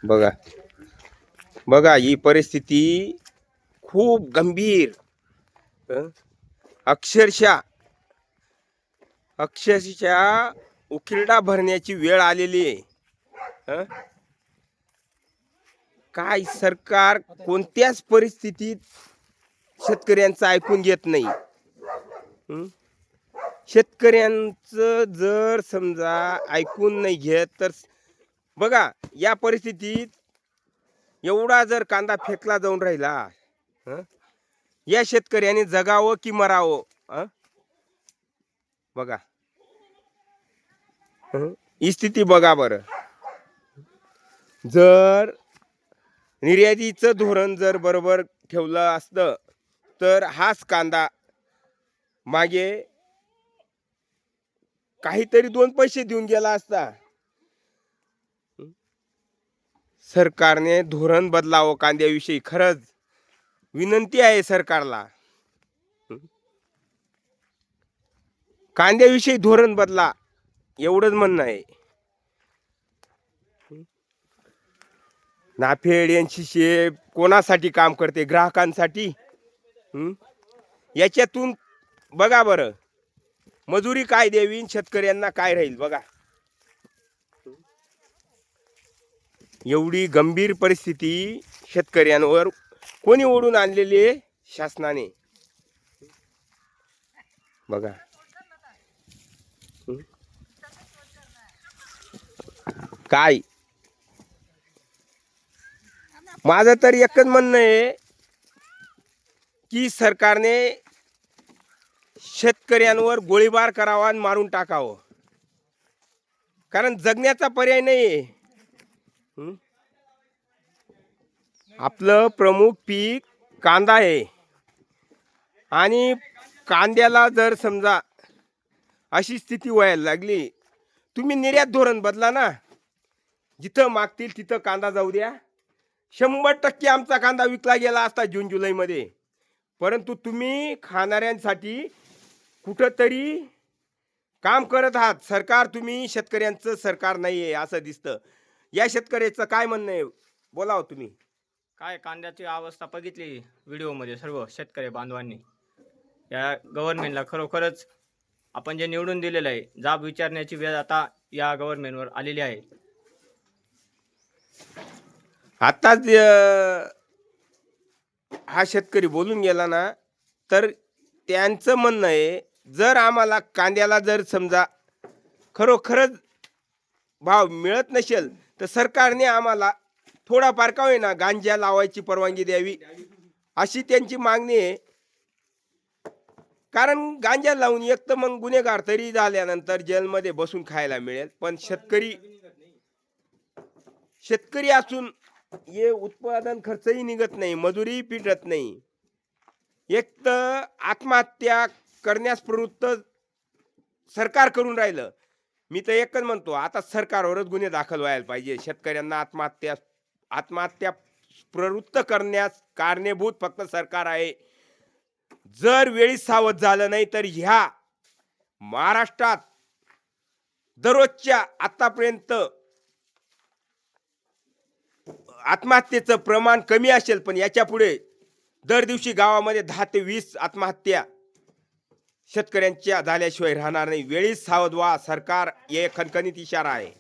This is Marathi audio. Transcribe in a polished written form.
बघा बघा ही परिस्थिती खूप गंभीर. हं? अक्षरशः अक्षरशः उकिरडा भरण्याची वेळ आलेली आहे. हं? काय सरकार कोणत्याच परिस्थितीत शेतकऱ्यांचं ऐकून घेत नाही. हं? शेतकऱ्यांचं जर समजा ऐकून नाही घेत तर बघा या परिस्थितीत एवढा जर कांदा फेकला जाऊन राहिला, हं? या शेतकऱ्याने जगावं की मरावं? हं? बघा, हं? ही स्थिती बघा बरं. जर निर्यातीचं धोरण जर बरोबर ठेवलं असतं तर हाच कांदा मागे काहीतरी दोन पैसे देऊन गेला असता. सरकारने धोरण बदलावं कांद्याविषयी. खरंच विनंती आहे सरकारला. कांद्याविषयी धोरण बदला, एवढंच म्हणणं आहे. नाफेड यांची कोणासाठी काम करते? ग्राहकांसाठी. हं? याच्यातून बघा बरं मजुरी काय द्यावी, शेतकऱ्यांना काय राहील बघा. एवढी गंभीर परिस्थिती शेतकऱ्यांवर कोणी ओढून आणलेली आहे? शासनाने. बघा, काय माझं तर एकच म्हणणं आहे की सरकारने शेतकऱ्यांवर गोळीबार करावा आणि मारून टाकावं, कारण जगण्याचा पर्याय नाही आहे. आपलं प्रमुख पीक कांदा आहे आणि कांद्याला जर समजा अशी स्थिती व्हायला लागली, तुम्ही निर्यात धोरण बदला ना. जिथं मागतील तिथं कांदा जाऊ द्या. 100% आमचा कांदा विकला गेला असता जून जुलैमध्ये. परंतु तुम्ही खाणाऱ्यांसाठी कुठंतरी काम करत आहात. सरकार तुम्ही शेतकऱ्यांचं सरकार नाही आहे असं दिसतं. या शेतकऱ्याचं काय म्हणणं आहे? बोलावं तुम्ही. काय कांद्याची अवस्था बघितली व्हिडिओमध्ये सर्व शेतकरी बांधवांनी. या गव्हर्नमेंटला खरोखरच आपण जे निवडून दिलेलं आहे, जाब विचारण्याची वेळ आता या गव्हर्नमेंटवर आलेली आहे. आताच हा शेतकरी बोलून गेला ना, तर त्यांचं म्हणणं आहे जर आम्हाला कांद्याला जर समजा खरोखरच भाव मिळत नसेल तर सरकारने आम्हाला थोडाफार का होईना गांजा लावायची परवानगी द्यावी, अशी त्यांची मागणी आहे. कारण गांजा लावून एक तर मग गुन्हेगार तरी झाल्यानंतर जेलमध्ये बसून खायला मिळेल, पण शेतकरी असून हे उत्पादन खर्चही निघत नाही, मजुरी पिटत नाही. एक तर आत्महत्या करण्यास प्रवृत्त सरकार करून राहिलं. मी तर एकच म्हणतो, आता सरकारवरच गुन्हे दाखल व्हायला पाहिजे. शेतकऱ्यांना आत्महत्या प्रवृत्त करण्यास कारणीभूत फक्त सरकार आहे. जर वेळी सावध झालं नाही तर ह्या महाराष्ट्रात दररोजच्या आतापर्यंत आत्महत्येचं प्रमाण कमी असेल, पण याच्या पुढे दर दिवशी गावामध्ये 10 ते 20 आत्महत्या शेतकऱ्यांच्या झाल्याशिवाय राहणार नाही. वेळीच सावध व्हा सरकार, हे खणखणीत इशारा आहे.